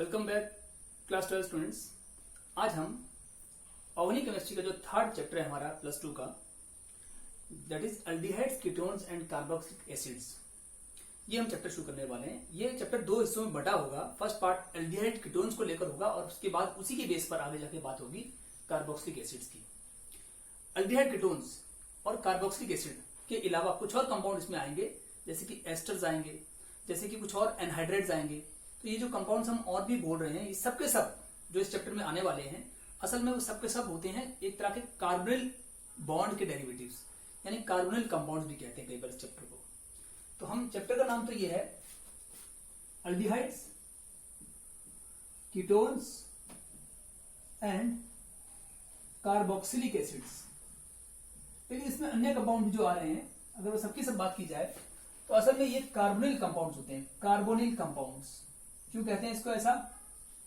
Welcome back class 12 students. आज हम organic chemistry का जो थर्ड चैप्टर है हमारा +2 का, that is aldehydes, ketones and carboxylic acids, ये हम चैप्टर शुरू करने वाले हैं। ये चैप्टर दो हिस्सों में बटा होगा। फर्स्ट पार्ट एल्डिहाइड कीटोन्स को लेकर होगा और उसके बाद उसी के बेस पर आगे जाके बात होगी कार्बोक्सिलिक एसिड्स की। एल्डिहाइड कीटोन्स और कार्बोक्सिलिक एसिड के अलावा कुछ और कंपाउंड इसमें आएंगे, जैसे कि एस्टर्स आएंगे, जैसे कि कुछ और एनहाइड्रेट्स आएंगे। तो ये जो कंपाउंड्स हम और भी बोल रहे हैं, ये सब के सब जो इस चैप्टर में आने वाले हैं, असल में वो सब के सब होते हैं एक तरह के कार्बोनिल बॉन्ड के डेरिवेटिव्स, यानी कार्बोनिल कंपाउंड्स भी कहते हैं कई बार इस चैप्टर को। तो हम चैप्टर का नाम तो ये है aldehydes, ketones and carboxylic acids. लेकिन इसमें अन्य कंपाउंड जो आ रहे हैं, अगर वो सबकी सब बात की जाए तो असल में ये कार्बोनिल कंपाउंड्स होते हैं। कार्बोनिल कंपाउंड्स क्यों कहते हैं इसको ऐसा,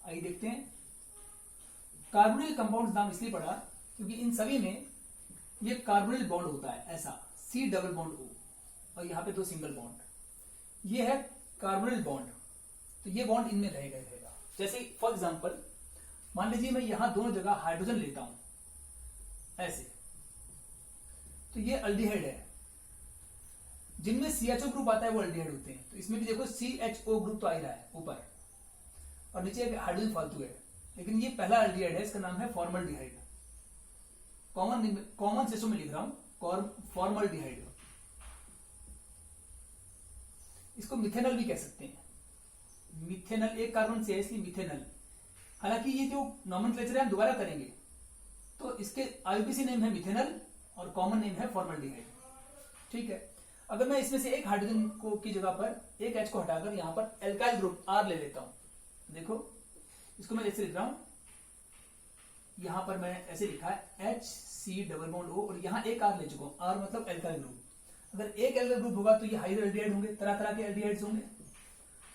आइए देखते हैं। कार्बोनिल कंपाउंड्स नाम इसलिए पड़ा क्योंकि इन सभी में ये कार्बोनिल बॉन्ड होता है, ऐसा C डबल बॉन्ड O, और यहां पे दो सिंगल बॉन्ड। ये है कार्बोनिल बॉन्ड, तो ये बॉन्ड इनमें रहेगा। जैसे फॉर एग्जांपल मान लीजिए मैं यहां दोनों जगह हाइड्रोजन लेता हूं ऐसे, तो ये एल्डिहाइड है। जिनमें CHO ग्रुप आता है वो एल्डिहाइड होते हैं। तो इसमें भी देखो CHO ग्रुप तो आ ही रहा है ऊपर, और नीचे एक हाइड्रोजन फालतू है, लेकिन ये पहला एल्डिहाइड है, इसका नाम है फॉर्मल्डिहाइड। कॉमन सेशो में लिख रहा हूं फॉर्मल्डिहाइड। इसको मिथेनॉल भी कह सकते हैं। मिथेनॉल एक कार्बन से है इसलिए मिथेनॉल। हालांकि ये जो नॉमेनक्लेचर है हम दोबारा करेंगे, तो इसके IUPAC नेम है मिथेनॉल और कॉमन नेम है फॉर्मल्डिहाइड। ठीक है। अगर मैं इसमें से एक हाइड्रोजन को की जगह पर एक H को हटाकर यहां पर एल्काइल ग्रुप R ले लेता हूं, देखो इसको मैं ऐसे लिख रहा हूं, यहां पर मैं ऐसे लिखा है HC डबल बॉन्ड O, और यहां एक R ले चुका हूं, R मतलब एल्काइल ग्रुप। अगर एक एल्काइल ग्रुप होगा तो ये हाइयर एल्डिहाइड होंगे, तरह तरह के एल्डिहाइड्स होंगे।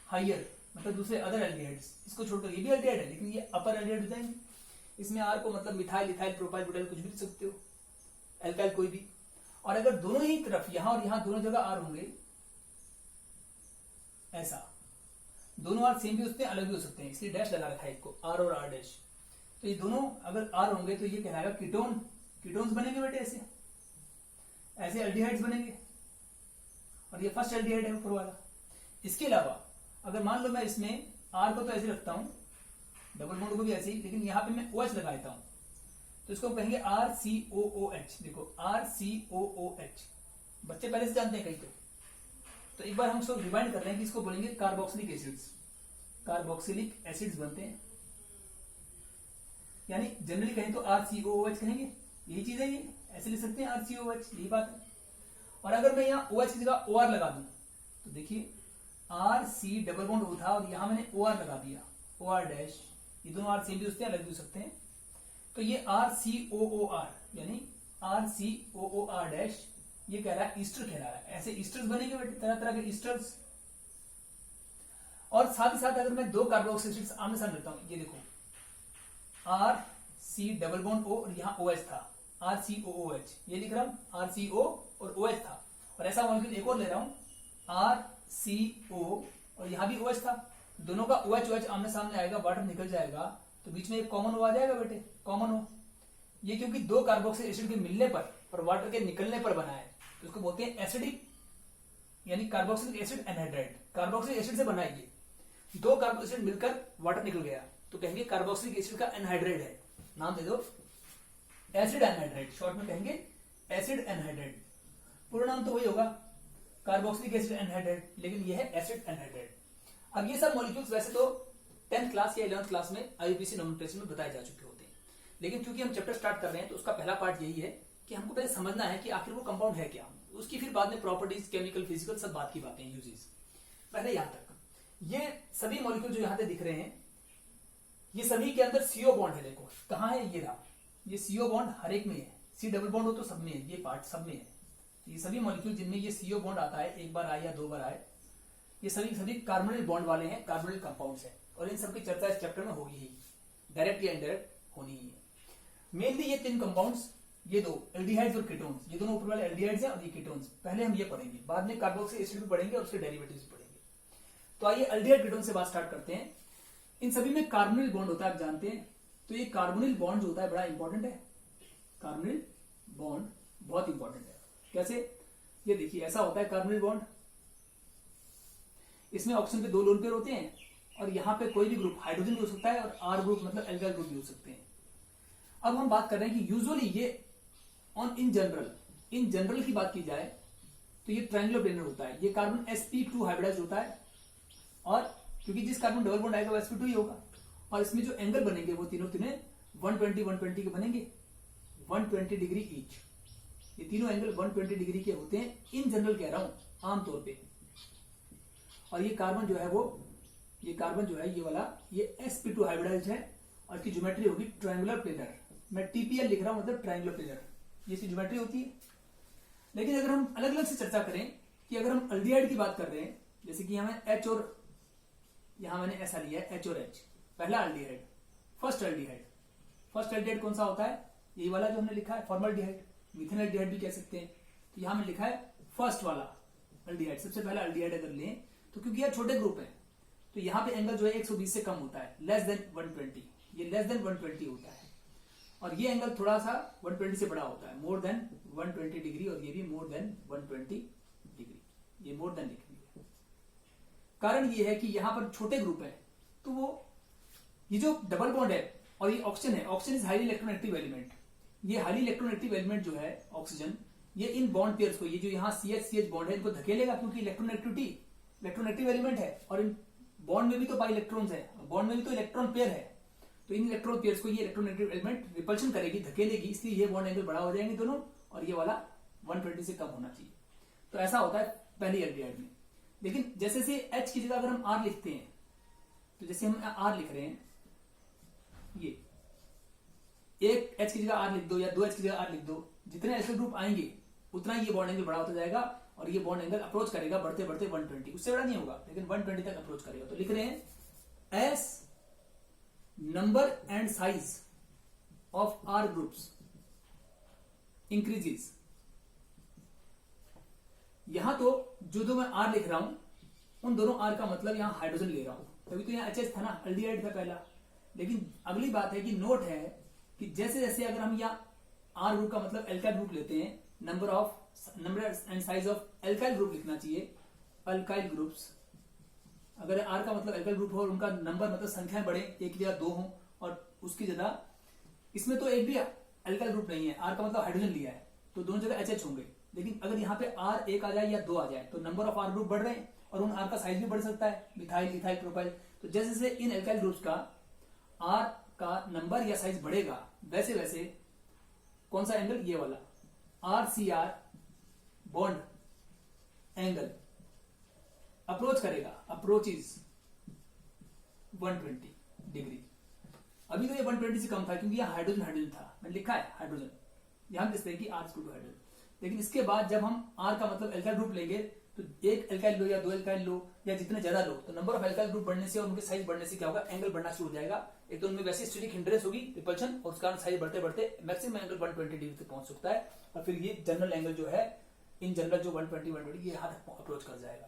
हाइयर मतलब दूसरे अदर एल्डिहाइड्स, इसको छोड़कर ये भी एल्डिहाइड है लेकिन ये अपर एल्डिहाइड हो जाएंगे। इसमें R को मतलब मिथाइल, इथाइल, प्रोपाइल, ब्यूटाइल कुछ भी लिख सकते हो, एल्काइल कोई भी। और अगर दोनों ही तरफ यहां और यहां दोनों जगह R होंगे ऐसा, दोनों R सेम भी हो सकते हैं, अलग भी हो सकते हैं, इसलिए डैश लगा रखा है इसको, R और R डैश। तो ये दोनों अगर R होंगे तो ये कहलाएगा कीटोन। कीटोन्स बनेंगे बेटे, ऐसे ऐसे एल्डिहाइड्स बनेंगे, और ये फर्स्ट एल्डिहाइड है ऊपर वाला। इसके अलावा अगर मान लो मैं इसमें R को तो ऐसे रखता हूं, डबल बॉन्ड को भी ऐसे ही, लेकिन यहां पे मैं OH लगा देता हूं, तो इसको कहेंगे RCOOH। देखो RCOOH, बच्चे पहले से जानते हैं कई तो एक बार हम इसको रिवाइंड कर रहे हैं कि इसको बोलेंगे कार्बोक्सिलिक एसिड्स। कार्बोक्सिलिक एसिड्स बनते हैं, यानी जनरली कहें तो RCOOH कहेंगे, यही चीज है, ये ऐसे लिख सकते हैं RCOOH, यही बात है। और अगर मैं यहाँ OH की जगह OR लगा दूं तो देखिए RC डबल बॉन्ड O था और यहां मैंने OR लगा दिया, OR डैश। ये दोनों R सेम भी हो सकते हैं, अलग भी हो सकते हैं। तो ये RCOOR यानी RCOOR डैश, ये कह रहा है ईस्टर कहला रहा है। ऐसे ईस्टर्स बनेंगे बेटे, तरह तरह के ईस्टर्स। और साथ ही साथ अगर मैं दो कार्बोक्सिलिक एसिड्स आमने सामने लेता हूं, ये देखो RC डबल बॉन्ड O और यहां OH था, RCOOH, ये लिख रहा हूं RCO और OH था। और ऐसा मॉलिक्यूल एक और ले रहा हूं RCO और यहां भी OH था, दोनों का OH आमने सामने आएगा, वाटर निकल जाएगा, तो बीच में एक कॉमन O आ जाएगा बेटे, कॉमन O। ये क्योंकि दो कार्बोक्सिलिक एसिड के मिलने पर और वाटर के निकलने पर बना है, तो उसको बोलते हैं एसिडिक, यानी carboxylic acid anhydride. Carboxylic acid से बना है, ये दो कार्बोक्सिलिक एसिड मिलकर वाटर निकल गया तो कहेंगे कार्बोक्सिलिक एसिड का एनहाइड्राइड है। नाम दे दो एसिड एनहाइड्राइड, शॉर्ट में कहेंगे एसिड एनहाइड्राइड। पूरा नाम तो वही होगा कार्बोक्सिलिक एसिड एनहाइड्राइड, लेकिन ये है एसिड एनहाइड्राइड। अब ये सब मॉलिक्यूल्स वैसे तो 10th क्लास या 11th क्लास में IUPAC नोमेनक्लेचर में बताए जा चुके होते हैं, लेकिन चूंकि हम चैप्टर स्टार्ट कर रहे हैं तो उसका पहला पार्ट यही है कि हमको पहले समझना है कि आखिर वो कंपाउंड है क्या, उसकी फिर बाद में प्रॉपर्टीज, केमिकल, फिजिकल, सब बात की बातें, यूजेस। पहले यहां तक ये सभी मॉलिक्यूल जो यहां पे दिख रहे हैं, ये सभी के अंदर CO बॉन्ड है। देखो कहां है, ये रहा, ये CO बॉन्ड हर एक में है। C डबल बॉन्ड हो तो सब में है, ये पार्ट सब में है। ये सभी मॉलिक्यूल जिनमें ये CO बॉन्ड आता है, एक बार आए या दो बार आए, ये सभी कार्बोनिल बॉन्ड वाले हैं, कार्बोनिल कंपाउंड्स हैं। और इन सबकी चर्चा इस चैप्टर में होगी ही, डायरेक्ट या इनडायरेक्ट होनी ही है। मेनली ये तीन कंपाउंड्स, ये दो एल्डिहाइड्स और कीटोन्स, ये दोनों ऊपर वाले एल्डिहाइड्स हैं और ये कीटोन्स। पहले हम ये पढ़ेंगे, बाद में कार्बोक्सिलिक एसिड भी पढ़ेंगे और उसके डेरिवेटिव्स पढ़ेंगे। तो आइए एल्डिहाइड कीटोन से बात स्टार्ट करते हैं। इन सभी में कार्बोनिल बॉन्ड होता है, आप जानते हैं। तो ये कार्बोनिल बॉन्ड जो होता है बड़ा इंपॉर्टेंट है। कार्बोनिल बॉन्ड बहुत इंपॉर्टेंट है। कैसे? ये देखिए ऐसा होता है कार्बोनिल बॉन्ड, इसमें ऑक्सीजन के 2 लोन पेयर होते हैं और यहाँ पे कोई भी ग्रुप हाइड्रोजन भी हो सकता है और आर ग्रुप मतलब एल्काइल ग्रुप भी हो सकते हैं। अब हम बात कर रहे हैं कि यूजुअली ये इन जनरल की बात की जाए तो ये ट्रायंगुलर प्लेनर होता है। ये कार्बन sp2 हाइब्रिडाइज होता है और क्योंकि जिस कार्बन डबल बॉन्ड आएगा वो sp2 ही होगा और इसमें जो एंगल बनेंगे वो तीनों 120 के बनेंगे, 120 डिग्री ईच। ये तीनों एंगल 120 डिग्री के होते हैं इन जनरल, कह रहा हूं आमतौर पे। और ये कार्बन जो है ये वाला ये sp2 हाइब्रिडाइज है और इसकी ज्योमेट्री होगी ट्रायंगुलर प्लेनर। मैं TPL लिख रहा हूं, मतलब ट्रायंगुलर प्लेनर, ये इसकी ज्योमेट्री होती है। लेकिन अगर हम अलग अलग से चर्चा करें कि अगर हम अल्डिहाइड की बात कर रहे हैं, जैसे कि यहां H और यहां मैंने ऐसा लिया है H और H, पहला अल्डिहाइड, फर्स्ट अल्डिहाइड कौन सा होता है? यही वाला जो हमने लिखा है फॉर्मल्डिहाइड, मिथेन अल्डिहाइड भी कह सकते हैं। तो यहां मैंने लिखा है फर्स्ट वाला अल्डिहाइड, सबसे पहला अल्डिहाइड अगर लें तो क्योंकि यह छोटे ग्रुप है तो यहाँ पे एंगल जो है 120 से कम होता है, लेस देन 120, ये लेस देन 120 होता है और ये एंगल थोड़ा सा 120 से बड़ा होता है, मोर देन 120 डिग्री, और ये भी मोर देन 120 डिग्री, ये मोर देन लिखेंगे। कारण ये है कि यहां पर छोटे ग्रुप है तो वो ये जो डबल बॉन्ड है और ये ऑक्सीजन है, oxygen is highly electronegative element. ये हाईली इलेक्ट्रोनेगेटिव एलिमेंट जो है ऑक्सीजन, ये इन बॉन्ड पेयर्स को, ये जो यहाँ CH बॉन्ड है इनको धकेलेगा क्योंकि इलेक्ट्रोनेगेटिव एलिमेंट है और इन बॉन्ड में भी तो बाई इलेक्ट्रॉन्स है, बॉन्ड में भी तो इलेक्ट्रॉन पेयर है। तो इन इलेक्ट्रॉन पेयर्स को ये इलेक्ट्रोनेगेटिव एलिमेंट रिपल्शन करेगी, धकेलेगी, इसलिए ये बॉन्ड एंगल बड़ा हो जाएंगे दोनों और ये वाला 120 से कम होना चाहिए। तो ऐसा होता है पहली अल्डिहाइड में। लेकिन जैसे से H की जगह अगर हम R लिखते हैं, तो जैसे हम R लिख रहे हैं, ये एक H की जगह R लिख दो या 2 H की जगह R लिख दो, जितने एल्काइल ग्रुप आएंगे उतना ये बॉन्ड एंगल बड़ा होता जाएगा और ये बॉन्ड एंगल अप्रोच करेगा बढ़ते बढ़ते 120, उससे बड़ा नहीं होगा लेकिन 120 तक अप्रोच करेगा। तो लिख रहे हैं as number and size of R groups increases. यहां तो जो मैं आर लिख रहा हूं उन दोनों आर का मतलब यहां हाइड्रोजन ले रहा हूं, तभी तो यहां एचएच था ना, अल्डिहाइड था पहला। लेकिन अगली बात है कि नोट है कि जैसे जैसे अगर हम यहां आर ग्रुप का मतलब एल्काइल ग्रुप लेते हैं, number and size of alkyl group लिखना चाहिए, अल्काइल ग्रुप्स। अगर आर का मतलब एल्काइल ग्रुप हो और उनका नंबर मतलब संख्याएं बढ़े, एक की जगह 2 हो और उसकी जगह, इसमें तो एक भी एल्काइल ग्रुप नहीं है, आर का मतलब हाइड्रोजन लिया है तो दोनों जगह एचएच होंगे। लेकिन अगर यहाँ पे आर 1 आ जाए या 2 आ जाए तो नंबर ऑफ आर ग्रुप बढ़ रहे हैं और उन आर का साइज भी बढ़ सकता है, मिथाइल इथाइल प्रोपाइल। तो जैसे जैसे इन एल्काइल ग्रुप्स का आर का नंबर या साइज बढ़ेगा वैसे वैसे कौन सा एंगल, ये वाला RCR बॉन्ड एंगल अप्रोच करेगा, अप्रोच इज 120 डिग्री। अभी तो ये 120 से कम था क्योंकि यहां हाइड्रोजन था, मैंने लिखा है हाइड्रोजन, यहां देखते हैं कि R इक्वल टू हाइड्रोजन। लेकिन इसके बाद जब हम R का मतलब एल्काइल ग्रुप लेंगे तो एक एल्काइल लो या 2 एल्काइल लो या जितने ज्यादा लो, तो नंबर ऑफ एल्काइल ग्रुप बढ़ने से और उनके साइज बढ़ने से क्या होगा, एंगल बढ़ना शुरू हो जाएगा। एक तो उनमें वैसे स्टैटिक हिंड्रेंस होगी, रिपल्शन, और उसका साइज बढ़ते बढ़ते मैक्सिमम एंगल 120 डिग्री तक पहुंच सकता है और फिर ये जनरल एंगल जो है इन जनरल जो 120 ये यहां तक अप्रोच कर जाएगा।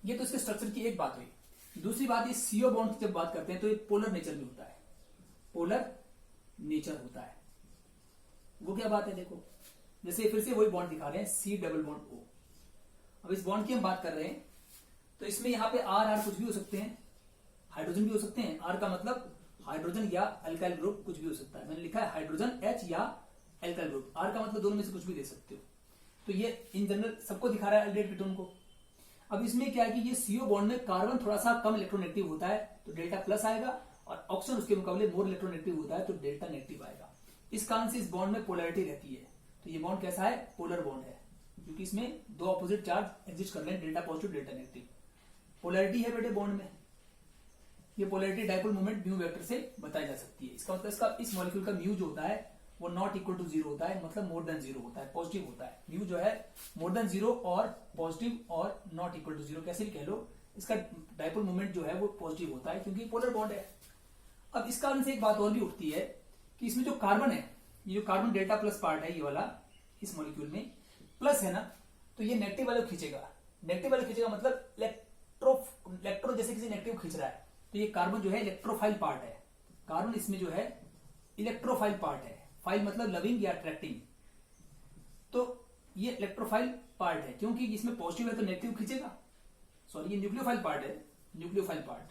ये तो इसके स्ट्रक्चर की एक बात हुई। दूसरी बात, ये CO बॉन्ड की जब बात करते हैं तो ये पोलर नेचर में होता है, पोलर नेचर होता है। वो क्या बात है, देखो जैसे फिर से वही बॉन्ड दिखा रहे हैं, C डबल बॉन्ड O। अब इस बॉन्ड की हम बात कर रहे हैं तो इसमें यहाँ पे R कुछ भी हो सकते हैं, हाइड्रोजन भी हो सकते हैं। R का मतलब हाइड्रोजन या अल्काइल ग्रुप कुछ भी हो सकता है, मैंने लिखा है हाइड्रोजन H या अल्काइल ग्रुप। R का मतलब दोनों में से कुछ भी दे सकते हो। तो ये इन जनरल सबको दिखा रहा है, अल्डेहाइड कीटोन को। अब इसमें क्या है कि ये CO बॉन्ड में कार्बन थोड़ा सा कम इलेक्ट्रोनेगेटिव होता है तो डेल्टा प्लस आएगा और ऑक्सीजन उसके मुकाबले मोर इलेक्ट्रोनेगेटिव होता है तो डेल्टा नेगेटिव आएगा। इस कारण से इस बॉन्ड में पोलैरिटी रहती है। तो ये बॉन्ड कैसा है, पोलर बॉन्ड है, क्योंकि इसमें 2 ऑपोजिट चार्ज एग्जिस्ट कर रहे हैं, delta positive delta negative. Polarity है बेटे बॉन्ड में, ये polarity dipole moment mu vector से बताई जा सकती है। इसका मतलब इसका इस मॉलिक्यूल का म्यू जो होता है वो नॉट इक्वल टू 0 होता है, मतलब मोर देन 0 होता है, पॉजिटिव होता है। म्यू जो है मोर देन 0 और पॉजिटिव और नॉट इक्वल टू 0 कैसे भी कह लो, इसका डाइपोल मोमेंट जो है वो पॉजिटिव होता है क्योंकि पोलर बॉन्ड है। अब इस कारण से एक बात और भी उठती है कि इसमें जो कार्बन है, ये जो कार्बन डेल्टा प्लस पार्ट है ये वाला इस मॉलिक्यूल में प्लस है ना, तो ये नेगेटिव वाले खींचेगा। नेगेटिव वाले खींचेगा मतलब इलेक्ट्रो जैसे किसी नेगेटिव खींच रहा है तो ये कार्बन जो है इलेक्ट्रोफाइल पार्ट है। कार्बन इसमें जो है इलेक्ट्रोफाइल पार्ट है। फाइल मतलब लविंग या अट्रैक्टिंग। तो ये इलेक्ट्रोफाइल पार्ट है क्योंकि इसमें पॉजिटिव है तो नेगेटिव खींचेगा। सॉरी, ये न्यूक्लियोफाइल पार्ट है, न्यूक्लियोफाइल पार्ट,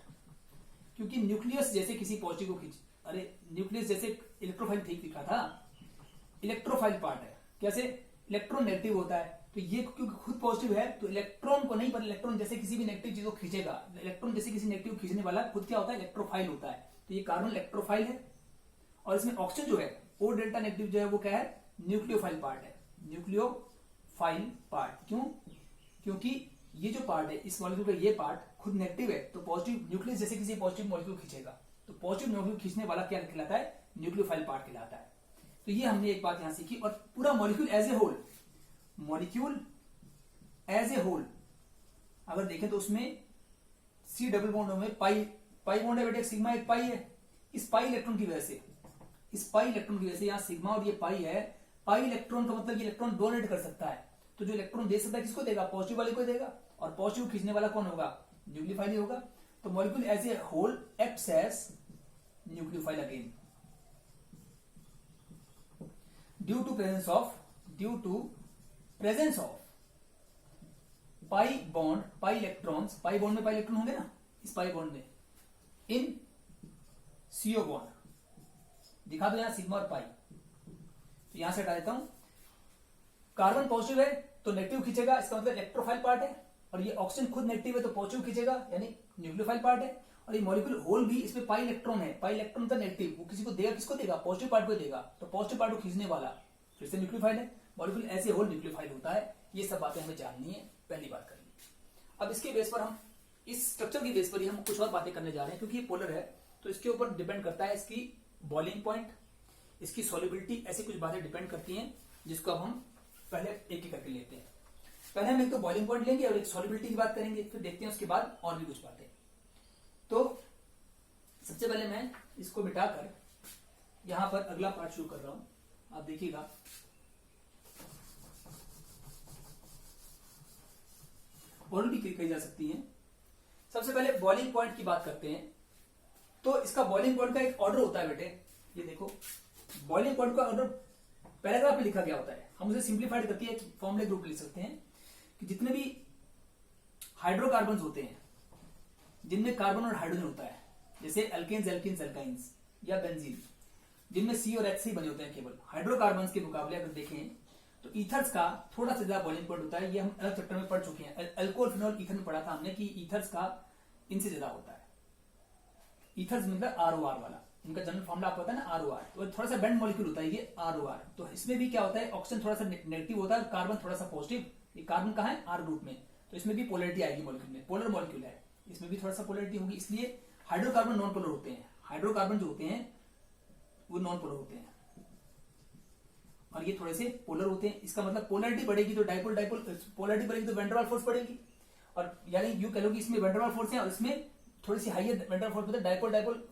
क्योंकि न्यूक्लियस जैसे किसी पॉजिटिव को खींच, अरे न्यूक्लियस जैसे इलेक्ट्रोफाइल ठीक लिखा था, इलेक्ट्रोफाइल पार्ट है। कैसे? इलेक्ट्रॉन नेगेटिव होता है तो ये क्योंकि खुद पॉजिटिव है तो इलेक्ट्रॉन को नहीं, पर इलेक्ट्रॉन जैसे किसी भी नेगेटिव चीज को खींचेगा। इलेक्ट्रॉन जैसे किसी नेगेटिव खींचने वाला खुद क्या होता है? इलेक्ट्रोफाइल होता है। तो ये कार्बन इलेक्ट्रोफाइल है। और इसमें ऑक्सीजन जो है ओ डेल्टा नेगेटिव जो है वो क्या है? न्यूक्लियोफाइल पार्ट है। न्यूक्लियोफाइल पार्ट क्यों? क्योंकि ये जो पार्ट है इस मॉलिक्यूल का, ये पार्ट खुद नेगेटिव है तो पॉजिटिव न्यूक्लियस जैसे किसी पॉजिटिव मॉलिक्यूल खींचेगा। तो पॉजिटिव मॉलिक्यूल खींचने वाला क्या कहलाता है? न्यूक्लियोफाइल पार्ट कहलाता है। तो ये हमने एक बात यहां सीखी। और पूरा molecule as a whole, molecule as a whole अगर देखें तो उसमें सी डबल बॉन्ड में पाई बॉन्ड है बेटे, सिग्मा एक पाई है। इस पाई इलेक्ट्रॉन की वजह से, इस पाई इलेक्ट्रॉन की वजह से, यहां सिग्मा और ये पाई है। पाई इलेक्ट्रॉन का मतलब ये इलेक्ट्रॉन डोनेट कर सकता है। तो जो इलेक्ट्रॉन दे सकता है किसको देगा? पॉजिटिव वाले को देगा। और पॉजिटिव खींचने वाला कौन होगा? न्यूक्लियोफाइल ही होगा। तो molecule as a whole acts as nucleophile again due to presence of pi bond, pi electrons, pi bond में पाई इलेक्ट्रॉन होंगे ना, इस पाई बॉन्ड में इन सीओ बॉन्ड दिखा दो यहां सिग्मा और पाई। तो यहां से हटा देता हूं। कार्बन पॉजिटिव है तो नेगेटिव खींचेगा, इसका मतलब इलेक्ट्रोफाइल पार्ट है। और ये ऑक्सीजन खुद नेगेटिव है तो पॉजिटिव खींचेगा, यानी न्यूक्लियोफाइल पार्ट है। और ये मॉलिक्यूल होल भी, इसमें पाई इलेक्ट्रॉन है। पाई इलेक्ट्रॉन तो नेगेटिव, वो किसी को देगा, किसको देगा? पॉजिटिव पार्ट को देगा। तो पॉजिटिव पार्ट को खींचने वाला फिर से न्यूक्लियोफाइल है। मॉलिक्यूल ऐसे होल न्यूक्लियोफाइल होता है। ये सब बातें हमें जाननी है, पहली बात करनी। अब इसके बेस पर हम, इस स्ट्रक्चर की बेस पर ही हम कुछ और बातें करने जा रहे हैं, क्योंकि ये पोलर है तो इसके ऊपर डिपेंड करता है इसकी बॉइलिंग पॉइंट, इसकी सॉल्युबिलिटी, ऐसी कुछ बातें डिपेंड करती हैं जिसको अब हम पहले एक एक करके लेते हैं। पहले हम एक तो बॉइलिंग पॉइंट लेंगे और एक सॉल्युबिलिटी की बात करेंगे, फिर देखते हैं उसके बाद और भी कुछ बातें। तो सबसे पहले मैं इसको मिटाकर यहां पर अगला पार्ट शुरू कर रहा हूं। आप देखिएगा, और भी कही जा सकती हैं। सबसे पहले बॉइलिंग पॉइंट की बात करते हैं। तो इसका बॉइलिंग पॉइंट का एक ऑर्डर होता है बेटे, ये देखो बॉइलिंग पॉइंट का ऑर्डर पैराग्राफ में लिखा गया होता है। हम उसे सिंप्लीफाइड करके एक फॉर्मूले के रूप में लिख सकते हैं कि जितने भी हाइड्रोकार्बन होते हैं जिनमें कार्बन और हाइड्रोजन होता है, जैसे एल्केन्स, एल्किन्स, एल्काइंस या बेंजीन, जिनमें सी और एच बने होते हैं केवल, हाइड्रोकार्बन के मुकाबले अगर देखें तो ईथर्स का थोड़ा सा ज्यादा बॉइलिंग पॉइंट होता है। ये हम अलग चैप्टर में पढ़ चुके हैं। अल्कोहल, फिनॉल, ईथर में पढ़ा था हमने कि ईथर्स का इनसे ज्यादा होता है। ईथर्स मतलब ROR वाला, इनका जनरल फॉर्मूला आपको पता है ना, ROR। तो थोड़ा सा बेंड मॉलिक्यूल होता है ये ROR। तो इसमें भी क्या होता है, ऑक्सीजन थोड़ा सा नेगेटिव होता है और कार्बन थोड़ा सा पॉजिटिव। ये कार्बन कहाँ है? R ग्रुप में। तो इसमें भी पोलरिटी आएगी मॉलिक्यूल में, पोलर मॉलिक्यूल है, इसमें भी थोड़ा सा पोलरिटी होगी। इसलिए हाइड्रोकार्बन नॉन पोलर होते हैं। हाइड्रोकार्बन जो होते हैं वो नॉन पोलर होते हैं और ये थोड़े से पोलर होते हैं। इसका मतलब पोलरिटी बढ़ेगी तो डाइपोल डाइपोल, पोलरिटी बढ़ेगी तो वैन डर वाल्स फोर्स बढ़ेगी। और यानी यूं कह लो कि इसमें वैन डर वाल्स फोर्स है और इसमें थोड़ी सी higher van der Waals force, मतलब डाइपोल डाइपोल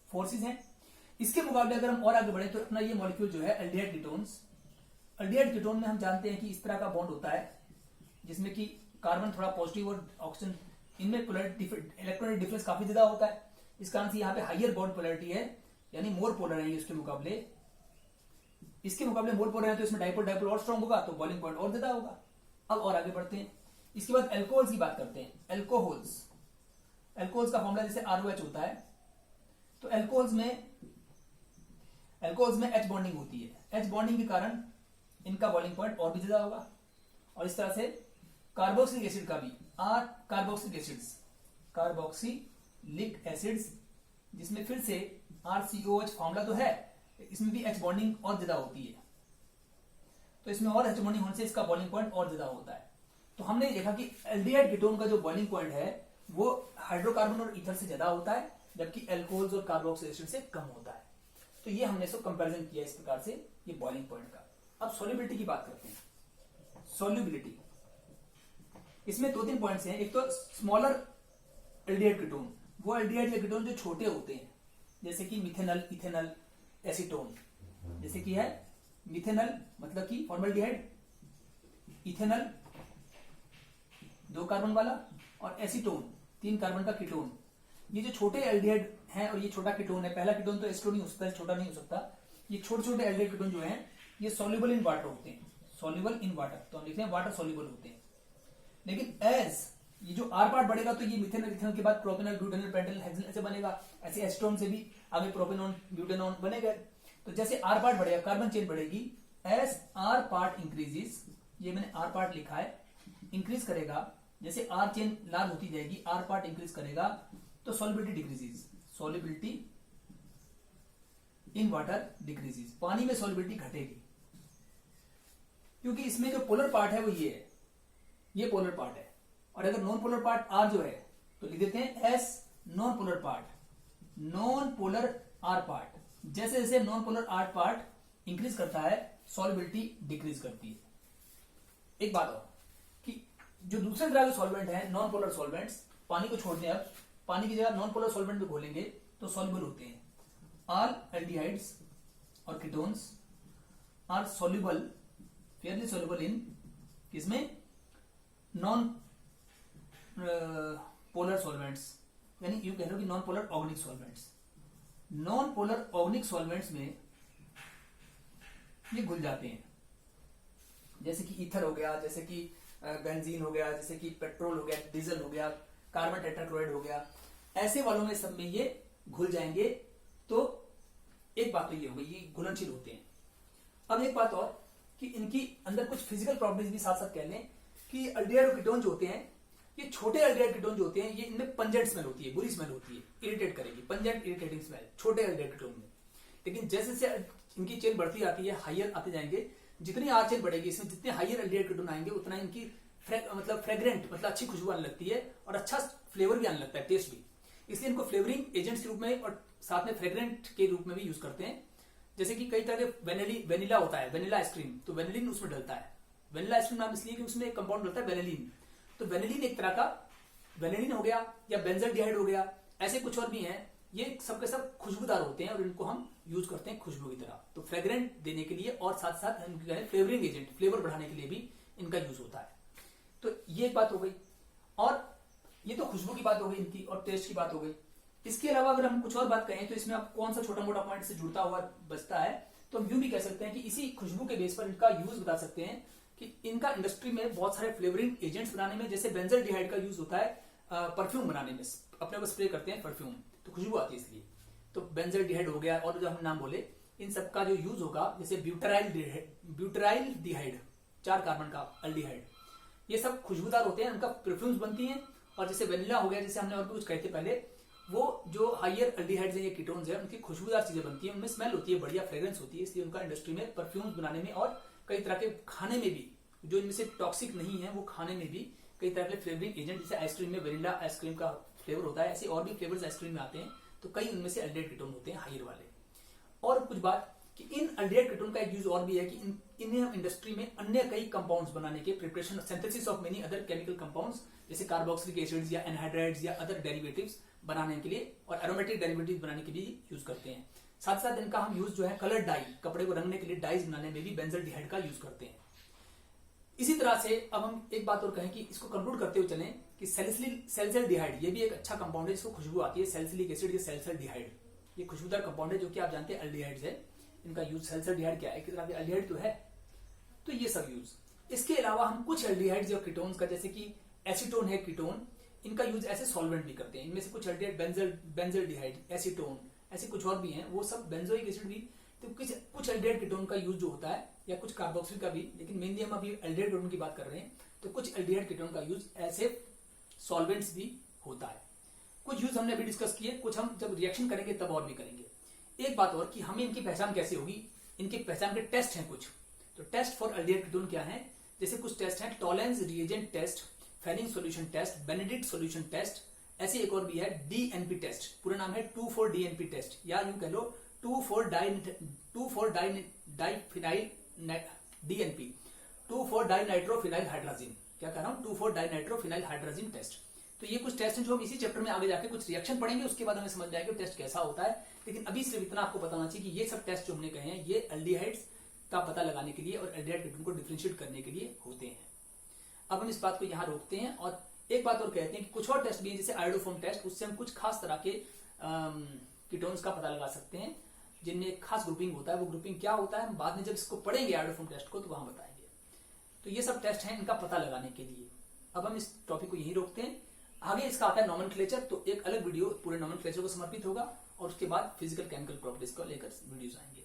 फोर्सेस हैं। इसके मुकाबले अगर हम और आगे बढ़े तो अपना ये मॉलिक्यूल जो है एल्डिहाइड कीटोन्स, एल्डिहाइड कीटोन में हम जानते हैं कि इस तरह का बॉन्ड होता है जिसमें कि कार्बन थोड़ा पॉजिटिव और ऑक्सीजन, इनमें पोलरिटी, इलेक्ट्रॉनिक डिफरेंस काफी ज्यादा होता है। इस कारण से यहाँ पे हाइयर बॉन्ड पोलरिटी है, यानी मोर पोलर है इसके मुकाबले। इसके मुकाबले मोर पोलर है तो इसमें डाइपोल डाइपोल और स्ट्रॉन्ग होगा, तो बॉइलिंग पॉइंट और ज्यादा होगा। अब और आगे बढ़ते हैं। इसके बाद एल्कोहल्स की बात करते हैं। एल्कोहल्स, एल्कोहल्स का फॉर्मूला जैसे ROH होता है, तो एल्कोहल्स में H बॉन्डिंग होती है। H बॉन्डिंग के कारण इनका बॉइलिंग पॉइंट और भी ज्यादा होगा। और इस तरह से कार्बोक्सिलिक एसिड का भी, कार्बोक्सिलिक एसिड्स, जिसमें फिर से RCOH फॉर्मूला तो है, इसमें भी H बॉन्डिंग और ज्यादा होती है। तो इसमें और H बॉन्डिंग होने से इसका बॉइलिंग पॉइंट और ज्यादा होता है। तो हमने देखा कि एल्डिहाइड कीटोन का जो बॉइलिंग पॉइंट है वो हाइड्रोकार्बन और ईथर से ज्यादा होता है, जबकि एल्कोहल्स और कार्बोक्सिलिक एसिड से कम होता है। तो ये हमने इसको कंपैरिजन किया इस प्रकार से, ये बॉइलिंग पॉइंट का। अब सॉल्युबिलिटी की बात करते हैं। सॉल्युबिलिटी, इसमें 2-3 पॉइंट्स हैं। एक तो स्मॉलर एल्डिहाइड कीटोन, वो एल्डिहाइड कीटोन जो छोटे होते हैं, जैसे कि मिथेनल, इथेनल, एसीटोन। जैसे कि है मिथेनल मतलब कि फॉर्मल्डिहाइड, इथेनल 2 कार्बन वाला, और एसीटोन 3 कार्बन का कीटोन। ये जो छोटे एल्डिहाइड हैं और ये छोटा कीटोन है, पहला कीटोन तो एस्टोन नहीं हो सकता, छोटा नहीं हो सकता, ये छोटे छोटे एल्डिहाइड कीटोन जो हैं ये सॉल्युबल इन वाटर होते हैं, सॉल्युबल इन वाटर, तो हम लिखते हैं वाटर सॉल्युबल होते हैं। लेकिन एज ये जो आर पार्ट बढ़ेगा तो ये मिथेनॉल इथेनॉल के बाद प्रोपेनॉल ब्यूटेनॉल पेंटेनॉल हेक्सेनॉल ऐसे बनेगा, ऐसे एस्टोन से भी आगे प्रोपेनॉल ब्यूटेनॉल बनेगा। तो जैसे आर पार्ट बढ़ेगा, कार्बन चेन बढ़ेगी, एज आर पार्ट इंक्रीजेस, ये मैंने आर पार्ट लिखा है, इंक्रीज करेगा, जैसे आर चेन लार्ज होती जाएगी, आर पार्ट इंक्रीज करेगा तो solubility decreases, solubility in water decreases, पानी में सॉल्युबिलिटी घटेगी, क्योंकि इसमें जो पोलर पार्ट है वो ये है, ये पोलर पार्ट है। और अगर नॉन पोलर पार्ट आर जो है तो लिख देते हैं as non polar part, non polar R part. जैसे जैसे non polar R part increase करता है सॉल्युबिलिटी डिक्रीज करती है। एक बात और कि जो दूसरे तरह के सॉल्वेंट है नॉन पोलर सॉल्वेंट्स, पानी को छोड़ दें, अब पानी की जगह नॉन पोलर सॉल्वेंट में घोलेंगे तो सॉल्युबल होते हैं। ऑल एल्डिहाइड्स और ketones are soluble, fairly soluble in किसमें, नॉन पोलर सॉल्वेंट्स, यानी यू कह लो कि non polar organic solvents. Non polar organic solvents में ये घुल जाते हैं, जैसे कि ईथर हो गया, जैसे कि बेंजीन हो गया, जैसे कि पेट्रोल हो गया, डीजल हो गया, कार्बन टेट्राक्लोराइड हो गया, ऐसे वालों में सब में ये घुल जाएंगे। तो एक बात तो ये हो गई, ये घुलनशील होते हैं। अब एक बात और कि इनकी अंदर कुछ फिजिकल प्रॉपर्टीज भी साथ साथ कह लें कि एल्डिहाइड और कीटोन जो होते हैं, ये छोटे एल्डिहाइड कीटोन जो होते हैं, ये इनमें पंजेंट स्मेल होती है, बुरी स्मेल होती है, इरिटेट करेगी, पंजेंट इरिटेटिंग स्मेल छोटे एल्डिहाइड कीटोन में। लेकिन जैसे जैसे इनकी चेन बढ़ती आती है, हाइयर आते जाएंगे, जितनी आर चेन बढ़ेगी इसमें जितने हाइयर एल्डिहाइड कीटोन आएंगे उतना इनकी मतलब फ्रेग्रेंट, मतलब अच्छी खुशबू आने लगती है और अच्छा फ्लेवर भी आने लगता है, टेस्ट भी। इसलिए इनको फ्लेवरिंग एजेंट्स के रूप में और साथ में फ्रेग्रेंट के रूप में भी यूज करते हैं। जैसे कि कई तरह के वेनिला होता है, वेनिला आइसक्रीम, तो वेनिलिन उसमें डलता है। वेनिला आइसक्रीम नाम इसलिए कि उसमें एक कंपाउंड डलता है वेनिलिन, तो वेनिलिन एक तरह का वेनिलिन हो गया या बेंजल्डिहाइड हो गया, ऐसे कुछ और भी हैं, ये सबके सब खुशबूदार होते हैं और इनको हम यूज करते हैं खुशबू की तरह, तो फ्रेग्रेंट देने के लिए और साथ साथ फ्लेवरिंग एजेंट, फ्लेवर बढ़ाने के लिए भी इनका यूज होता है। तो ये एक बात हो गई, और ये तो खुशबू की बात हो गई इनकी और टेस्ट की बात हो गई। इसके अलावा अगर हम कुछ और बात कहें तो इसमें आप कौन सा छोटा मोटा पॉइंट से जुड़ता हुआ बचता है, तो हम यूं भी कह सकते हैं कि इसी खुशबू के बेस पर इनका यूज बता सकते हैं कि इनका इंडस्ट्री में बहुत सारे फ्लेवरिंग एजेंट्स बनाने में, जैसे बेंजल्डिहाइड का यूज होता है परफ्यूम बनाने में, अपने को स्प्रे करते हैं परफ्यूम तो खुशबू आती है इसलिए, तो बेंजल्डिहाइड हो गया, और जो हम नाम बोले इन सबका जो यूज होगा, जैसे ब्यूटाइलडिहाइड 4 कार्बन का अल्डिहाइड, ये सब खुशबूदार होते हैं, उनका परफ्यूम्स बनती हैं। और जैसे वेनिला हो गया, जैसे हमने और भी कुछ कहते पहले, वो जो हाइयर अल्डिहाइड्स हैं या कीटोन्स हैं, उनकी खुशबूदार चीजें बनती हैं, उनमें स्मेल होती है, बढ़िया फ्रेग्रेंस होती है, इसलिए उनका इंडस्ट्री में परफ्यूम्स बनाने में और कई तरह के खाने में भी, जो इनमें से टॉक्सिक नहीं है, वो खाने में भी कई तरह के फ्लेवरिंग एजेंट, जैसे आइसक्रीम में वेनिला आइसक्रीम का फ्लेवर होता है, ऐसे और भी फ्लेवर्स आइसक्रीम में आते हैं, तो कई उनमें से अल्डिहाइड कीटोन होते हैं हाइयर वाले। और कुछ बात कि इन अल्डिहाइड कीटोन का एक यूज और भी है कि इन्हें हम इंडस्ट्री में अन्य कई कंपाउंड्स बनाने के, preparation synthesis of many other chemical compounds, जैसे कार्बोक्सिलिक एसिड्स या एनहाइड्राइड्स या अदर डेरिवेटिव्स बनाने के लिए और एरोमेटिक डेरिवेटिव्स बनाने के लिए यूज करते हैं। साथ साथ इनका हम यूज जो है कलर डाई, कपड़े को रंगने के लिए डाइज बनाने में भी बेंजल्डिहाइड का यूज करते हैं। इसी तरह से अब हम एक बात और कहें कि इसको कंक्लूड करते हुए चलें कि सैलिसिल्डिहाइड, ये भी एक अच्छा कंपाउंड है, इसको खुशबू आती है, सैलिसिलिक एसिड या सैलिसिल्डिहाइड, ये खुशबूदार कंपाउंड है, जो कि आप जानते हैं अल्डिहाइड्स है। इनका यूज सैलिसिल्डिहाइड क्या है, एक तरह के अल्डिहाइड तो है, तो ये सब यूज। इसके अलावा हम कुछ एल्डिहाइड्स और कीटोन्स का, जैसे कि एसीटोन है कीटोन, इनका यूज ऐसे सॉल्वेंट भी करते हैं। इनमें से कुछ एल्डिहाइड बेंजल्डिहाइड, एसीटोन, ऐसे कुछ और भी हैं, वो सब बेंजोइक एसिड भी। तो कुछ एल्डिहाइड कीटोन का यूज जो होता है, या कुछ कार्बोक्सिल का भी, लेकिन मेनली हम अभी एल्डिहाइड कीटोन की बात कर रहे हैं, तो कुछ एल्डिहाइड कीटोन का यूज ऐसे सॉल्वेंट्स भी होता है। कुछ यूज हमने अभी डिस्कस किए, कुछ हम जब रिएक्शन करेंगे तब और भी करेंगे। एक बात और कि हमें इनकी पहचान कैसे होगी, इनकी पहचान के टेस्ट हैं कुछ। तो टेस्ट फॉर एल्डिहाइड कीटोन क्या है, जैसे कुछ टेस्ट हैं, Tollens reagent test, Fehling solution test, Benedict solution test, ऐसे एक और भी है डीएनपी टेस्ट, पूरा नाम है 2,4-DNP टेस्ट, या यूं कह लो 2,4-डाइफिनाइल DNP, 2,4-डाइनाइट्रोफिनाइल हाइड्राजिन, क्या कह रहा हूं, 2,4-डाइनाइट्रोफिनाइल हाइड्राजिन टेस्ट। तो ये कुछ टेस्ट हैं जो हम इसी चैप्टर में आगे जाके कुछ रिएक्शन पढ़ेंगे, उसके बाद हमें समझ जाएगा टेस्ट कैसा होता है। लेकिन अभी सिर्फ इतना आपको पता होना चाहिए कि ये सब टेस्ट जो हमने कहे हैं, ये एल्डिहाइड्स का पता लगाने के लिए और एल्डिहाइड कीटोन को डिफरेंशिएट करने के लिए होते हैं। अब हम इस बात को यहां रोकते हैं और एक बात और कहते हैं कि कुछ और टेस्ट भी है जैसे आयोडोफॉर्म टेस्ट, उससे हम कुछ खास तरह के कीटोन्स का पता लगा सकते हैं जिनमें एक खास ग्रुपिंग होता है। वो ग्रुपिंग क्या होता है हम बाद में जब इसको पढ़ेंगे आयोडोफॉर्म टेस्ट को तो वहां बताएंगे। तो ये सब टेस्ट हैं इनका पता लगाने के लिए। अब हम इस टॉपिक को यहीं रोकते हैं। आगे इसका आता है नोमेनक्लेचर, तो एक अलग वीडियो पूरे नोमेनक्लेचर को समर्पित होगा और उसके बाद फिजिकल केमिकल प्रॉपर्टीज को लेकर वीडियोस आएंगे।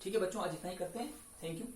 ठीक है बच्चों, आज इतना ही करते हैं। Thank you.